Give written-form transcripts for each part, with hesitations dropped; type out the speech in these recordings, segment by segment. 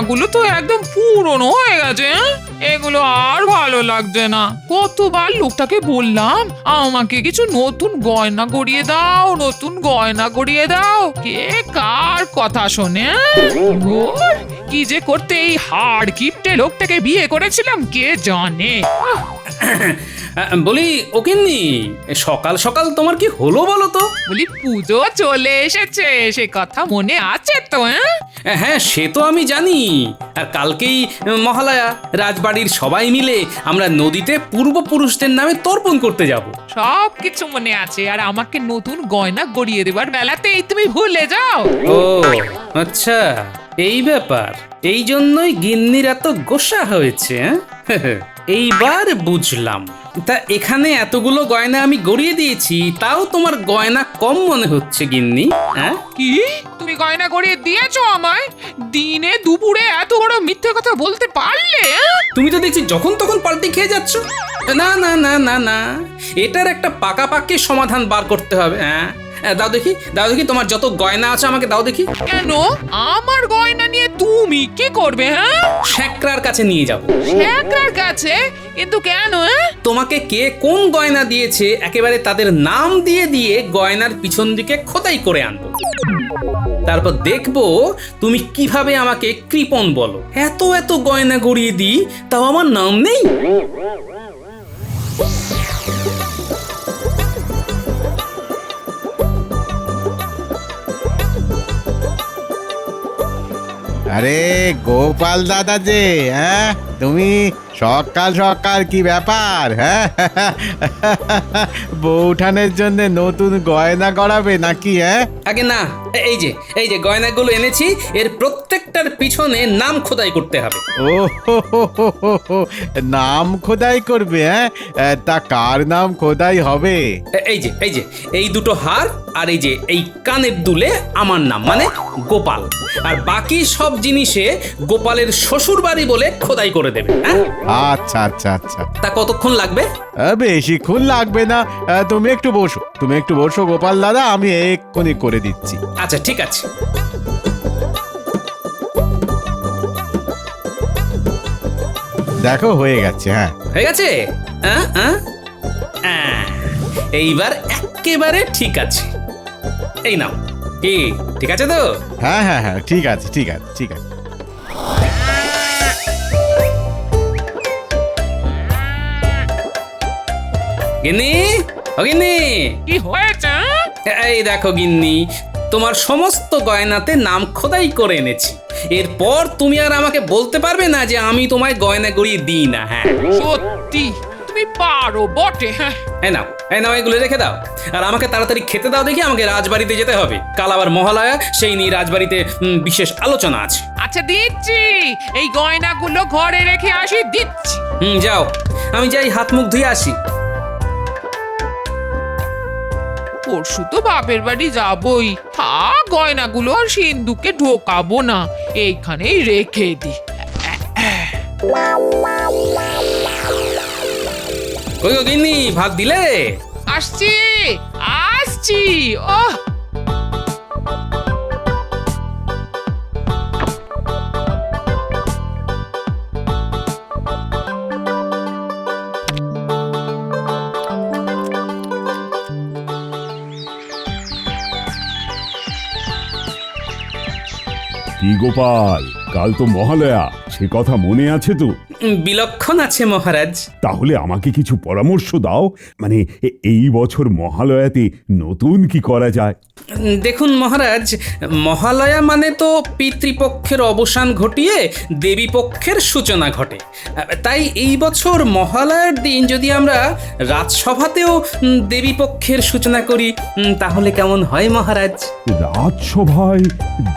গয়নাগুলো তো একদম পুরনো হয়ে গেছে। এগুলো আর ভালো লাগছে না। কতবার লোকটাকে বললাম আমাকে কিছু নতুন গয়না গড়িয়ে দাও, নতুন গয়না গড়িয়ে দাও, কে কার কথা শোনে। ধুর, কি যে করতে এই হাড় কিপটে লোকটাকে বিয়ে করেছিলাম কে জানে। বলি ওকিন্নি, সকাল সকাল তোমার কি হলো বলো তো? বলি পুজো চলে এসেছে, সে কথা মনে আছে তো? হ্যাঁ, সে তো আমি জানি। আর কালকেই মহালয়া, রাজবাড়ির সবাই মিলে আমরা নদীতে পূর্বপুরুষদের নামে তর্পণ করতে যাব। সব কিছু মনে আছে, আর আমাকে নতুন গয়না গড়িয়ে দেবার বেলাতেই তুমি ভুলে যাও। ও আচ্ছা, এই ব্যাপার। এই জন্যই গিন্নির এত গোসা হয়েছে। এইবার বুঝলাম। তা এখানে এতগুলো গয়না আমি গড়িয়ে দিয়েছি, তাও তোমার গয়না কম মনে হচ্ছে গিন্নি? হ্যাঁ, কি তুমি গয়না গড়িয়ে দিয়েছো আমায়? দিনে দুপুরে এত বড় মিথ্যে কথা বলতে পারলে? তুমি তো দেখছি যখন তখন পাল্টি খেয়ে যাচ্ছ। না না না না না, এটার একটা পাকাপাকি সমাধান বার করতে হবে। হ্যাঁ, দাও দেখি, দাও দেখি, তোমার যত গয়না আছে আমাকে দাও দেখি। কেন আমার গয়না নিয়ে তুমি কি করবে? হ্যাঁ, শ্যাকরার কাছে নিয়ে যাব। শ্যাকরার কাছে? কিন্তু কেন? তোমাকে কে কোন গয়না দিয়েছে একেবারে তাদের নাম দিয়ে দিয়ে গয়নার পিছন দিকে খোদাই করে আনবো। তারপর দেখবো তুমি কিভাবে আমাকে কৃপণ বলো। এত এত গয়না গড়িয়ে দিই, তাও আমার নাম নেই। আরে গোপাল দাদা যে, হ্যাঁ তুমি সকাল সকাল কি ব্যাপার? হ্যাঁ, বউঠানের জন্য নতুন গয়না গড়াবে নাকি? হ্যাঁ, আগে না, এই যে গয়নাগুলো এনেছি, এর প্রত্যেকটার পিছনে নাম খোদাই করতে হবে। ও নাম খোদাই করবে? হ্যাঁ, তা কার নাম খোদাই হবে? এই যে এই দুটো হার আর এই যে এই কানের দুলে আমার নাম, মানে গোপাল। আর বাকি সব জিনিসে গোপালের শ্বশুর বাড়ি বলে খোদাই করে দেবে। হ্যাঁ, আচ্ছা আচ্ছা আচ্ছা। তা কতক্ষণ লাগবে? বেশিক্ষণ লাগবে না, তুমি একটু বসো গোপাল দাদা, আমি এক্ষুনি করে দিচ্ছি। আচ্ছা ঠিক আছে। দেখো হয়ে গেছে। হ্যাঁ, হয়ে গেছে। এইবার একেবারে ঠিক আছে। এই নাও। কি ঠিক আছে তো? হ্যাঁ হ্যাঁ হ্যাঁ, ঠিক আছে ঠিক আছে ঠিক আছে। গিন্নি, ও গিন্নি, কি হয়েছে? এই দেখো গিন্নি, তোমার সমস্ত গয়নাতে নাম খোদাই করে এনেছি। এরপর তুমি আর আমাকে বলতে পারবে না যে আমি তোমায় গয়না গড়িয়ে দিই না। হ্যাঁ, সত্যি তুমি পারো বটে। হ্যাঁ, এই নাও, এগুলো রেখে দাও। আর আমাকে তাড়াতাড়ি খেতে দাও দেখি, আমাকে রাজবাড়িতে যেতে হবে। কাল আবার মহালয়া, সেই নিয়ে রাজবাড়িতে বিশেষ আলোচনা আছে। আচ্ছা দিচ্ছি, এই গয়নাগুলো ঘরে রেখে আসি, দিচ্ছি। যাও, আমি যাই হাত মুখ ধুয়ে আসি। পরশু তো বাপের বাড়ি যাবই, গয়নাগুলো আর সিন্ধুকে ঢোকাবো না, এইখানেই রেখে দি। কই গো গিন্নি, ভাত দিলে? আসছি আসছি। ওহ, কি গোপাল, কাল তো মহালয়া, সে কথা মনে আছে তো? বিলক্ষণ আছে মহারাজ। তাহলে আমাকে কিছু পরামর্শ দাও, মানে এই বছর মহালয়াতে নতুন কি করা যায়। দেখুন মহারাজ, মহালয়া মানে তো পিতৃপক্ষের অবসান ঘটিয়ে দেবী পক্ষের সূচনা ঘটে। তাই এই বছর মহালয়ার দিন যদি আমরা রাজসভাতেও দেবী পক্ষের সূচনা করি, তাহলে কেমন হয় মহারাজ? রাজসভায়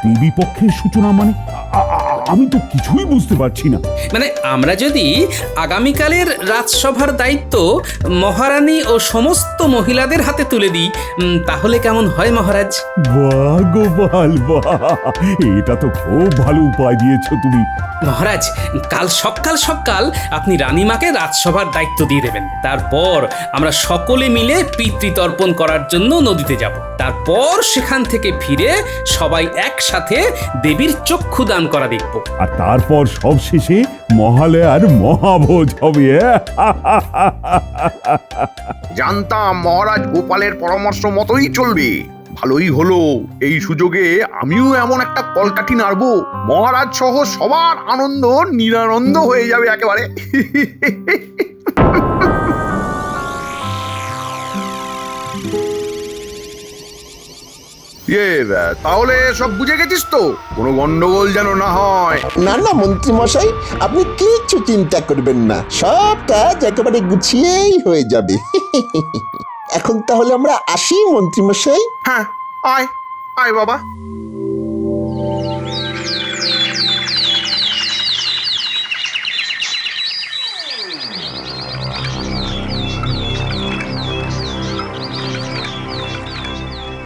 দেবী পক্ষের সূচনা মানে? আমি তো কিছুই বুঝতে পারছি না। মানে আমরা যদি আগামীকালের রাজসভার দায়িত্ব মহারানী ও সমস্ত মহিলাদের হাতে তুলে দিই, তাহলে কেমন হয় মহারাজ? বাহ গোপাল বাহ, এটা তো খুব ভালো উপায় দিয়েছো তুমি। মহারাজ, কাল সকাল সকাল আপনি রানীমাকে রাজসভার দায়িত্ব দিয়ে দেবেন। তারপর আমরা সকলে মিলে পিতৃতর্পণ করার জন্য নদীতে যাব। তারপর সেখান থেকে ফিরে সবাই একসাথে দেবীর চক্ষুদান করা দেখব। করব। আর তারপর সবশেষে মহালয়ার মহাভোজ হবে। জানতাম মহারাজ গোপালের পরামর্শ মতোই চলবে। ভালোই হলো, এই সুযোগে আমিও এমন একটা কলকাঠি নাড়বো, মহারাজ সহ সবার আনন্দ নিরানন্দ হয়ে যাবে একেবারে। তাহলে সব বুঝে গেছিস তো? কোনো গন্ডগোল যেন না হয়। না না মন্ত্রী মশাই, আপনি কিচ্ছু চিন্তা করবেন না, সব কাজ একেবারে গুছিয়েই হয়ে যাবে। এখন তাহলে আমরা আসি মন্ত্রী মশাই। হ্যাঁ, আয় আয় বাবা।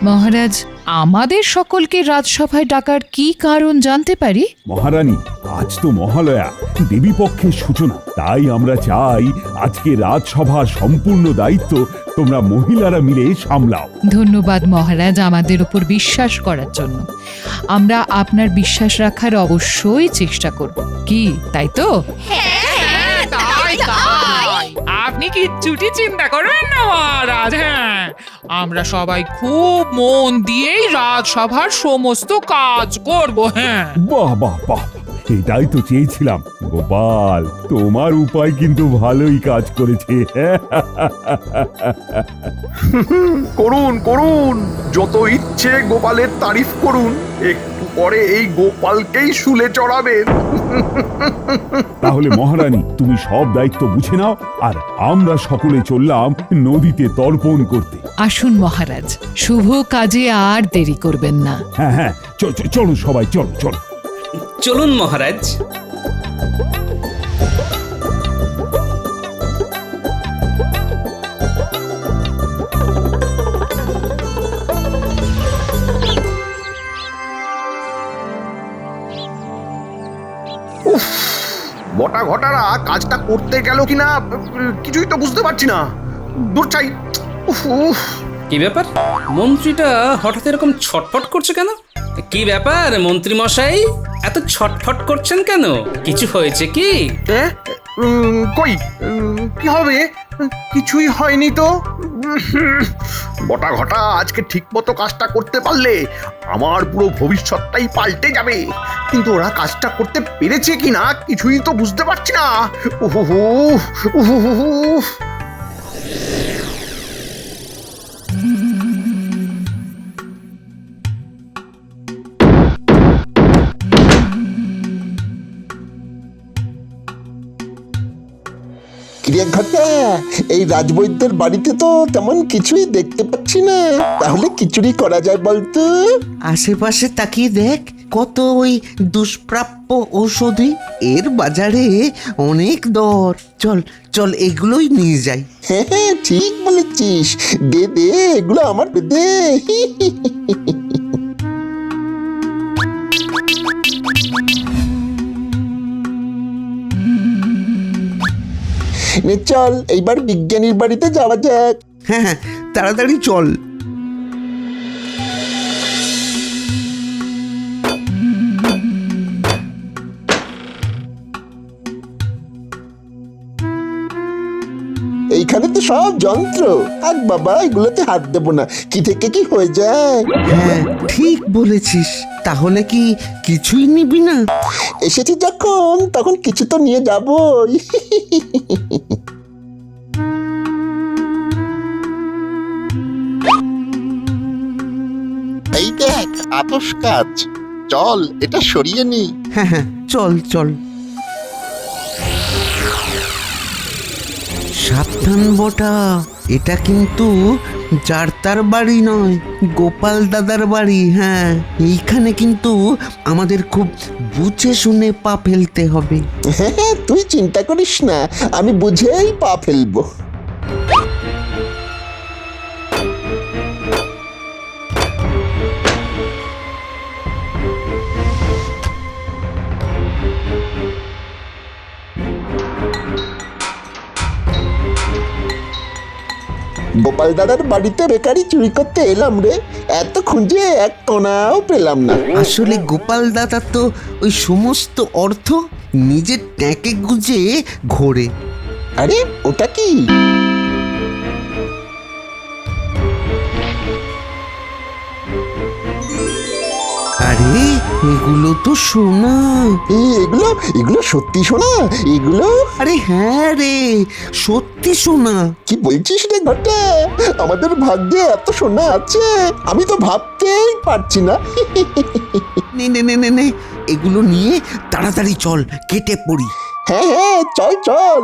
মহারাজ, আমাদের সকলকে রাজসভায় ডাকার কি কারণ জানতে পারি? মহারানী, আজ তো মহালয়া, দেবীপক্ষের সূচনা। তাই আমরা চাই আজকে রাজসভার সম্পূর্ণ দায়িত্ব তোমরা মহিলারা মিলে সামলাও। ধন্যবাদ মহারাজ আমাদের উপর বিশ্বাস করার জন্য। আমরা আপনার বিশ্বাস রাখার অবশ্যই চেষ্টা করব। কি তাই তো? আপনি কিচ্ছুটি চিন্তা করবেন না মহারাজ। হ্যাঁ, আমরা সবাই খুব মন দিয়েই রাজসভার সমস্ত কাজ করব। হ্যাঁ, বাহ বাহ বাহ, এটাই তো চেয়েছিলাম। গোপাল, তোমার উপায় কিন্তু ভালোই কাজ করেছে। করুন করুন, যত ইচ্ছে গোপালের তারিফ করুন, একটু পরে এই গোপালকেই শুলে চড়াবেন। তাহলে মহারানী, তুমি সব দায়িত্ব বুঝে নাও, আর আমরা সকলে চললাম নদীতে তর্পণ করতে। আসুন মহারাজ, শুভ কাজে আর দেরি করবেন না। হ্যাঁ হ্যাঁ, চলো সবাই, চলো চলো। চলুন মহারাজ। বটা ঘটারা কাজটা করতে গেল কিনা কিছুই তো বুঝতে পারছি না। দূর চাই। উফ উফ। কি ব্যাপার, মন্ত্রীটা হঠাৎ এরকম ছটফট করছে কেন? কি ব্যাপার মন্ত্রী মশাই, এত ছটফট করছেন কেন? কিছু হয়েছে কি? কই, কি হবে? কিছুই হয়নি তো। বটা ঘটা আজকে ঠিক মতো কাজটা করতে পারলে আমার পুরো ভবিষ্যৎটাই পাল্টে যাবে। কিন্তু ওরা কাজটা করতে পেরেছে কিনা কিছুই তো বুঝতে পারছি না। উহু উহু। ক্রিয়া ঘটা, এই রাজবৈদ্যের বাড়িতে তো তেমন কিছুই দেখতে পাচ্ছি না, তাহলে খিচুড়ি করা যায় বলতো? আশেপাশে তাকিয়ে দেখ, কত ওই দুষ্প্রাপ্য ঔষধি, এর বাজারে অনেক দর। চল চল, এগুলোই নিয়ে যাই। হ্যাঁ হ্যাঁ, ঠিক বলেছিস, দে দে এগুলো আমার দে। চল এইবার বিজ্ঞানীর বাড়িতে যাওয়া যাক। হ্যাঁ হ্যাঁ, তাড়াতাড়ি চল। এইখানে তো সব যন্ত্র, আর বাবা এগুলোতে হাত দেবো না, কি থেকে কি হয়ে যায়। হ্যাঁ ঠিক বলেছিস, তাহলে কি কিছুই নিবি না? এসেছি যখন তখন কিছু তো নিয়ে যাবই। এই দেখ আতশ কাজ, চল এটা সরিয়ে নি। হ্যাঁ হ্যাঁ, চল চল। সাবধান বটা, এটা কিন্তু যার তার বাড়ি নয়, গোপাল দাদার বাড়ি। হ্যাঁ, এইখানে কিন্তু আমাদের খুব বুঝে শুনে পা ফেলতে হবে। হ্যাঁ হ্যাঁ, তুই চিন্তা করিস না, আমি বুঝেই পা ফেলবো। গোপাল দাদার বাড়িতে বেকারি চুরি করতে এলাম রে, এত খুঁজে এক কোনাও পেলাম না। আসলে গোপাল দাদা তো ওই সমস্ত অর্থ নিজের ট্যাঁকে গুজে ঘোরে। আরে ওটা কি? আরে এগুলো তো সোনা। এগুলো এগুলো সত্যি শোনা? এগুলো আরে হ্যাঁ রে, সত্যি সোনা। কি বলছিস রে ঘটা? আমাদের ভাগ্যে এত সোনা আছে, আমি তো ভাবতেই পারছি না। নে নে নে নে নে, এগুলো নিয়ে তাড়াতাড়ি চল, কেটে পড়ি। হ্যাঁ হ্যাঁ, চল চল।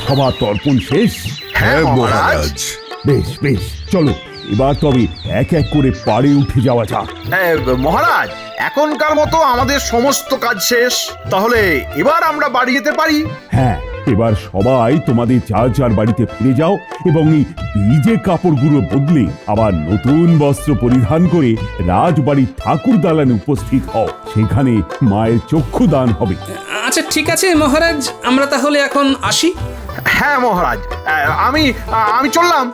সবার তর্পণ শেষ? হ্যাঁ মহারাজ। বেশ বেশ, চলো এবার তবে এক এক করে পাড়ে উঠে যাওয়া যাক। মহারাজ, এখনকার মতো আমাদের সমস্ত কাজ শেষ, তাহলে এবার আমরা বাড়ি যেতে পারি। হ্যাঁ, এবার সবাই তোমাদের যার যার বাড়িতে ফিরে যাও এবং এই ভিজে কাপড়গুলো বদলে আবার নতুন বস্ত্র পরিধান করে রাজবাড়ির ঠাকুর দালানে উপস্থিত হও। সেখানে মায়ের চক্ষু দান হবে। আচ্ছা ঠিক আছে মহারাজ, আমরা তাহলে এখন আসি। হ্যাঁ মহারাজ, আমি চললাম।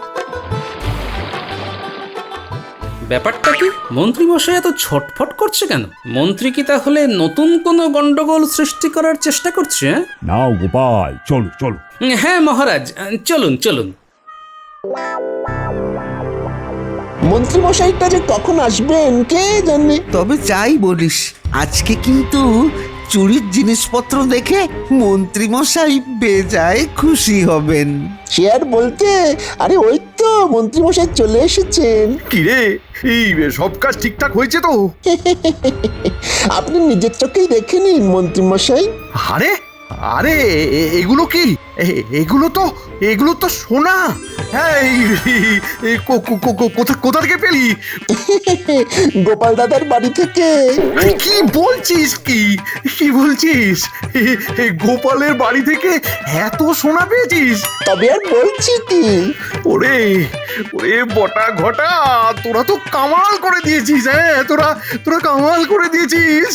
ব্যাপারটা কি? মন্ত্রী মশাই এত ছটফট করছে কেন? মন্ত্রী কি তাহলে নতুন কোনো গন্ডগোল সৃষ্টি করার চেষ্টা করছে? নাও গোপাল, চলো চলো। হ্যাঁ মহারাজ, চলুন চলুন। মন্ত্রী মশাইটা যে কখন আসবেন কে জানে। তবে যাই বলিস, আজকে কিন্তু চুরির জিনিসপত্র দেখে মন্ত্রী মশাই বেজায় খুশি হবেন। সে আর বলতে, আরে ওই তো মন্ত্রী মশাই চলে এসেছেন। কিরে, এই সব কাজ ঠিকঠাক হয়েছে তো? আপনি নিজের চোখেই দেখে নিন মন্ত্রী মশাই। আরে আরে এগুলো কি? এগুলো তো সোনা। হ্যাঁ, কোথা থেকে পেলি? গোপাল দাদার বাড়ি থেকে। কি বলছিস? কি বলছিস? গোপালের বাড়ি থেকে এত সোনা পেয়েছিস? তবে আর বলছি কি। ওরে ওরে বটা ঘটা, তোরা তো কামাল করে দিয়েছিস। হ্যাঁ, তোরা কামাল করে দিয়েছিস।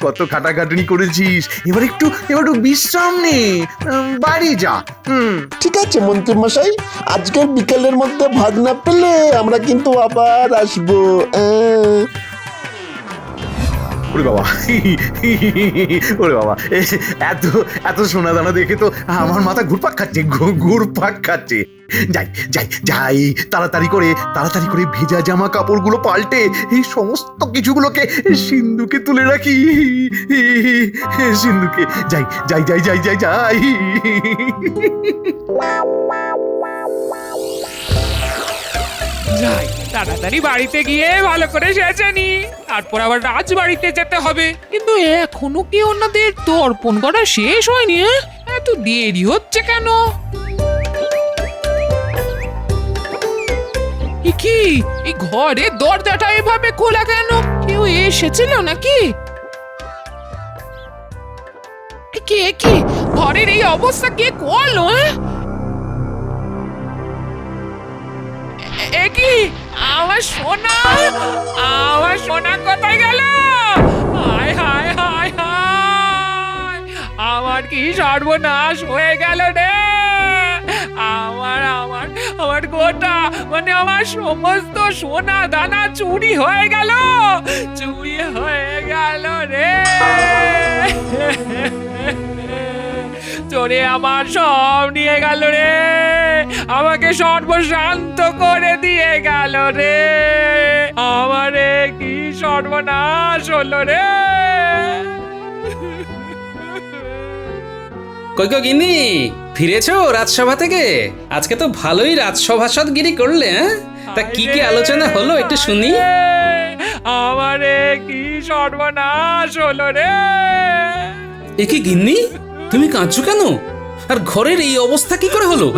কত খাটাখাটনি করেছিস, এবার একটু বিশ্রাম নে, বাড়ি যা। ঠিক আছে মন্ত্রী মশাই, আজকের বিকেলের মধ্যে ভাগ না পেলে আমরা কিন্তু আবার আসবো। ওরে বাবা, ওরে বাবা, এত সোনা দানা দেখে তো আমার মাথা ঘুরপাক খাচ্ছে। যাই তাড়াতাড়ি করে ভেজা জামা কাপড়গুলো পাল্টে এই সমস্ত কিছুগুলোকে সিন্ধুকে তুলে রাখি। সিন্ধুকে যাই। যাই, তাড়াতাড়ি বাড়িতে গিয়ে ভালো করে সেজে নি, তারপর আবার রাজবাড়িতে যেতে হবে। কিন্তু এখনো কি ওনাদের তর্পণ করা শেষ হয়নি? এত দেরি হচ্ছে কেন? কি এই ঘরে দরজাটা এভাবে খোলা কেন? কেউ এসেছিল নাকি? কি ঘরের এই অবস্থা কে করলো? কি আমার সোনা কোথায় গেল? হায় হায় হায় হায়, আমার কি সর্বনাশ হয়ে গেল রে। আমার গোটা আমার সমস্ত সোনা দানা চুরি হয়ে গেল রে। চোরে আমার সব নিয়ে গেল রে, আমাকে সর্বশান্ত করে দিয়ে গেল রে। আমারে কি সর্বনাশ হলো রে। কই গো গিন্নি, ফিরেছো রাজসভা থেকে? আজকে তো ভালোই রাজসভাসদগিরি করলে। তা কি আলোচনা হলো একটু শুনি। আমারে কি সর্বনাশ হলো রে। এ কি গিন্নি, তুমি কাঁদছো কেন? আর ঘরের এই অবস্থা কি করে হলো?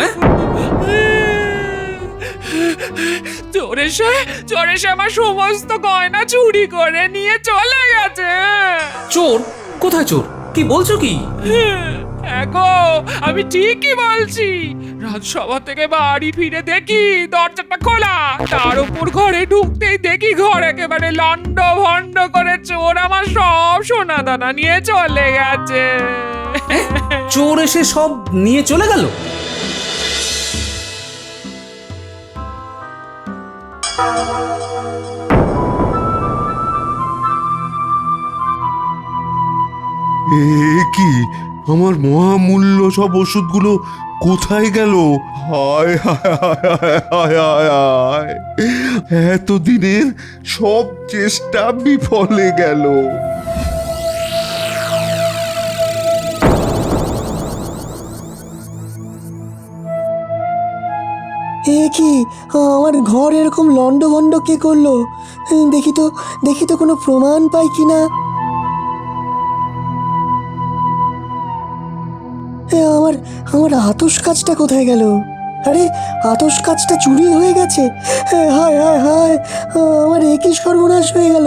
চোরে সে আমার সমস্ত গয়না চুরি করে নিয়ে চলে গেছে। চোর? কোথায় চোর? কি বলছো কি? গো, আমি ঠিকই বলছি। রাজসভা থেকে বাড়ি ফিরে দেখি দরজাটা খোলা, তার উপর ঘরে ঢুকতেই দেখি ঘর একেবারে লন্ড ভন্ড করে চোর আমার সব সোনা দানা নিয়ে চলে গেছে। চোর এসে সব নিয়ে চলে গেল? এ কি, আমার মহামূল্য সব ওষুধগুলো কোথায় গেল? হায় হায় হায় হায় হায় হায়, এতদিনের সব চেষ্টা বিফলে গেল। এ কি, আমার ঘর এরকম লন্ডভন্ড কে করলো? দেখি তো কোনো প্রমাণ পাই কিনা। আমার আতস কাজটা কোথায় গেল? আরে, আতস কাজটা চুরি হয়ে গেছে। হায় হায় হায়, আমার একই সর্বনাশ হয়ে গেল।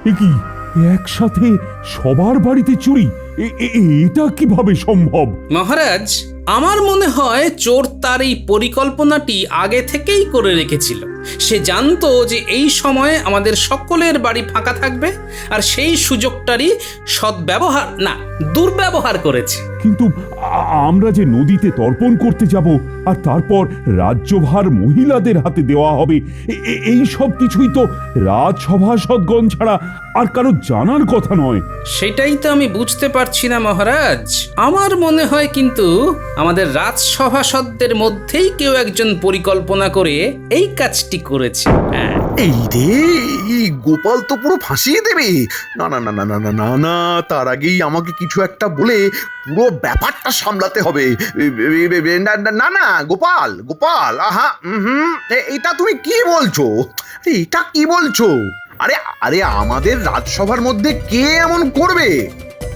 এ কি, একসাথে সবার বাড়িতে চুরি? এটা কিভাবে সম্ভব? মহারাজ, আমার মনে হয় চোর তার এই পরিকল্পনাটি আগে থেকেই করে রেখেছিল। সে জানতো যে এই সময়ে আমাদের সকলের বাড়ি ফাঁকা থাকবে, আর সেই সুযোগটারই সদ্ব্যবহার না দুর্ব্যবহার করেছে। কিন্তু আমরা যে নদীতে তর্পণ করতে যাব, আর তারপর রাজ্যভার মহিলাদের হাতে দেওয়া হবে, এই সব কিছুই তো রাজসভাসদগণ ছাড়া আর কারো জানার কথা নয়। সেটাই তো আমি বুঝতে পারছি না মহারাজ। আমার মনে হয় কিন্তু আমাদের রাজসভাসদদের মধ্যেই কেউ একজন পরিকল্পনা করে এই কাজটি করেছে। এই রে, এই গোপাল তো পুরো ফাঁসিয়ে দেবে। না না না না না না না না, তার আগেই আমাকে কিছু একটা বলে পুরো ব্যাপারটা সামলাতে হবে। না না না না, গোপাল গোপাল, আহা, এটা তুমি কি বলছো? এটা কি বলছো? আরে আরে, আমাদের রাজসভার মধ্যে কে এমন করবে?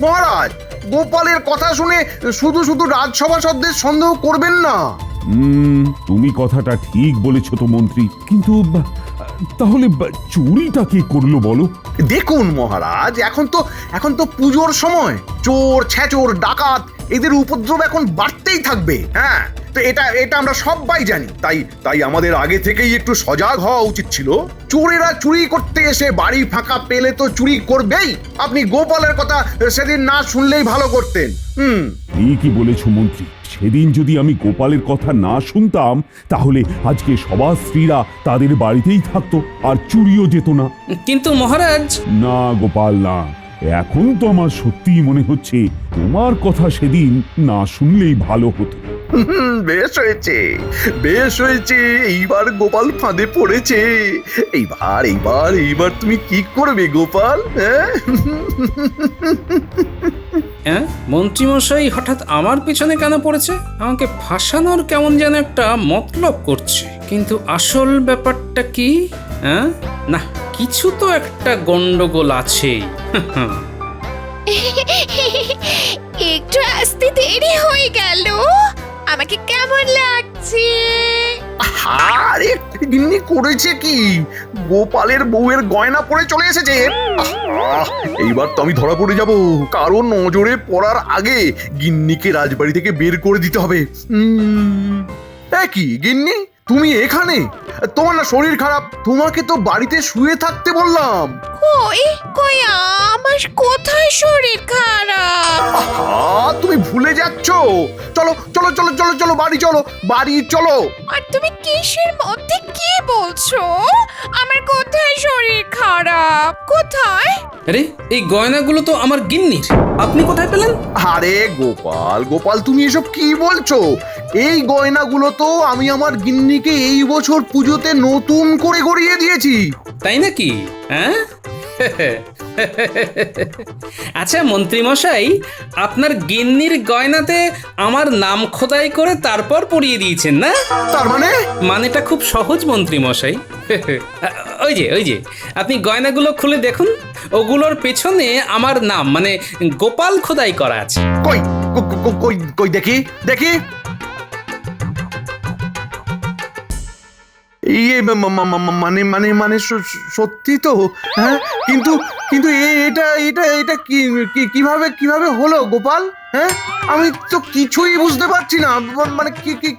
মহারাজ, গোপালের কথা শুনে শুধু শুধু রাজসভাসদদের সন্দেহ করবেন না। তুমি কথাটা ঠিক বলেছ তো মন্ত্রী, কিন্তু তাহলে চুরিটা কে করলো বলো? দেখুন মহারাজ, এখন তো পুজোর সময়। চোর ছেচোর ডাকাত এদের উপদ্রব এখন বাড়তেই থাকবে। হ্যাঁ, তো এটা আমরা সবাই জানি। তাই আমাদের আগে থেকেই একটু সজাগ হওয়া উচিত ছিল। চোরেরা চুরি করতে এসে বাড়ি ফাঁকা পেলে তো চুরি করবেই। আপনি গোপালের কথা সেদিন না শুনলেই ভালো করতেন। ঠিকই বলেছ মন্ত্রী, সেদিন যদি আমি গোপালের কথা না শুনতাম, তাহলে আজকে সবার স্ত্রীরা তাদের বাড়িতেই থাকতো, আর চুরিও যেত না। কিন্তু মহারাজ, না গোপাল না, এখন তো আমার সত্যিই মনে হচ্ছে তোমার কথা সেদিন না শুনলেই ভালো হতো। বেশ হয়েছে, বেশ হয়েছে, এইবার গোপাল ফাঁদে পড়েছে। এইবার তুমি কি করবে গোপাল? হ্যাঁ, মন্ত্রীমশাই হঠাৎ আমার পিছনে কেন পড়েছে? আমাকে ফাঁসানোর কেমন যেন একটা মতলব করছে। কিন্তু আসল ব্যাপারটা কি? হ্যাঁ, না, কিছু তো একটা গন্ডগোল আছেই। একটু আসতে দেরি হয়ে গেল। আমাকে কেমন লাগছে? আরে গিন্নি করেছে কি? গোপালের বউয়ের গয়না পরে চলে এসেছে। এইবার তো আমি ধরা পড়ে যাব। কারণ নজরে পড়ার আগে গিন্নিকে রাজবাড়ি থেকে বের করে দিতে হবে। কি গিন্নি, তুমি এখানে? তোমার না শরীর খারাপ? তোমাকে তো বাড়িতে শুয়ে থাকতে বললাম। কই আমার কোথায় শরীর খারাপ? তুমি ভুলে যাচ্ছ। চলো চলো চলো চলো চলো, বাড়ি চলো। আর তুমি কিসের মধ্যে কি বলছো? আমার কোথায় শরীর খারাপ? কোথায়? আরে, এই গয়নাগুলো তো আমার গিন্নির। আপনি কোথায় পেলেন? আরে গোপাল, তুমি এসব কি বলছো? এই গয়নাগুলো তো আমি আমার গিন্নিকে এই বছর পুজোতে নতুন করে গড়িয়ে দিয়েছি। তাই নাকি? হ্যাঁ, আচ্ছা মন্ত্রী মশাই, আপনার গিন্নির গয়নাতে আমার নাম খোদাই করে তারপর পরিয়ে দিয়েছেন না? তার মানেটা খুব সহজ মন্ত্রী মশাই। ওই যে আপনি গয়নাগুলো খুলে দেখুন, ওগুলোর পেছনে আমার নাম মানে গোপাল খোদাই করা আছে। কই দেখি। মানে সত্যি তো? হ্যাঁ, কিন্তু এটা কিভাবে হলো গোপাল? হ্যাঁ আমি তো কিছুই বুঝতে পারছি না, মানে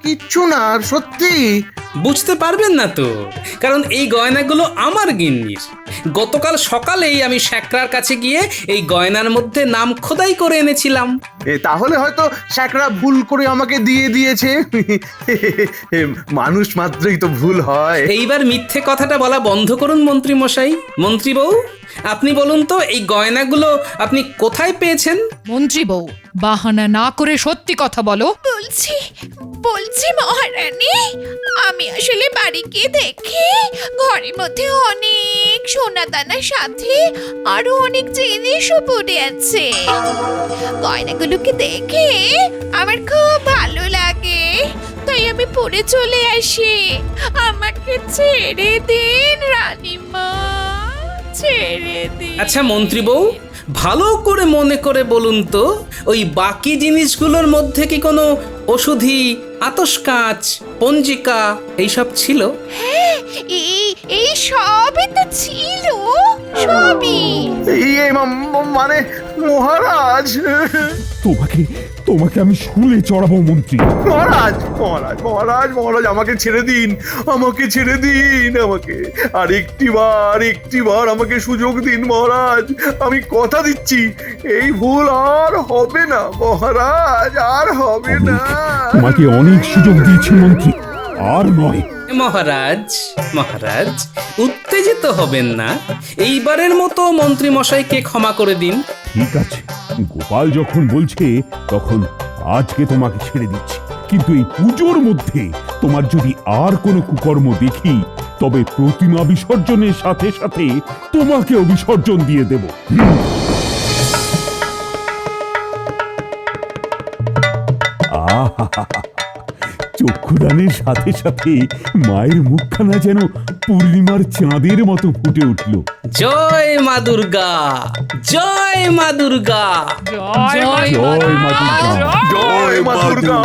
কিচ্ছু না সত্যি। বুঝতে পারবেন না তো, কারণ এই গয়নাগুলো আমার গিন্নির। গতকাল সকালেই আমি শ্যাকরার কাছে গিয়ে এই গয়নার মধ্যে নাম খোদাই করে এনেছিলাম। তাহলে হয়তো শ্যাকরা ভুল করে আমাকে দিয়ে দিয়েছে। মানুষ মাত্রই তো ভুল হয়। এইবার মিথ্যে কথাটা বলা বন্ধ করুন মন্ত্রী মশাই। মন্ত্রী বউ, আপনি বলুন তো এই গয়নাগুলো আপনি কোথায় পেয়েছেন? মন্ত্রী বউ, বাহানা না করে সত্যি কথা বলো। বলছি মহারানী, আমি আসলে বাড়ি গিয়ে দেখি ঘরের মধ্যে অনেক সোনা দানার সাথে আরো অনেক জিনিসও পড়ে আছে। গয়নাগুলোকে দেখে আমার খুব ভালো লাগে, তাই আমি পড়ে চলে আসি। আমাকে ছেড়ে দিন রানীমা, ছেড়ে দিন। আচ্ছা মন্ত্রী বউ, ভালো করে মনে করে বলুন তো, ওই বাকি জিনিসগুলোর মধ্যে কি কোনো ওষুধি, আতস কাঁচ, পঞ্জিকা এইসব ছিল? হ্যাঁ, এই সবই তো ছিল, সবই। মানে মহারাজ, তোমাকে আমি শুলে চড়াবো মন্ত্রী। মহারাজ মহারাজ মহারাজ মহারাজ আমাকে ছেড়ে দিন, আমাকে ছেড়ে দিন, আমাকে আর একটি বার আমাকে সুযোগ দিন মহারাজ। আমি কথা দিচ্ছি এই ভুল আর হবে না মহারাজ, আর হবে না। তোমাকে অনেক সুযোগ দিয়েছি মন্ত্রী, আর নয়। মহারাজ মহারাজ, উত্তেজিত হবেন না। এইবারের মতো মন্ত্রী মশাইকে ক্ষমা করে দিন। ঠিক আছে, গোপাল যখন বলছে তখন আজকে তোমাকে ছেড়ে দিচ্ছি, কিন্তু এই পুজোর মধ্যে তোমার যদি আর কোনো কুকর্ম দেখি তবে প্রতিমা বিসর্জনের সাথে সাথে তোমাকেও বিসর্জন দিয়ে দেব। আহা, চক্ষুদানের সাথে সাথে মায়ের মুখখানা যেন পূর্ণিমার চাঁদের মতো ফুটে উঠল। জয় মা দুর্গা, জয় মা দুর্গা, জয় জয় মা দুর্গা। জয় মা দুর্গা।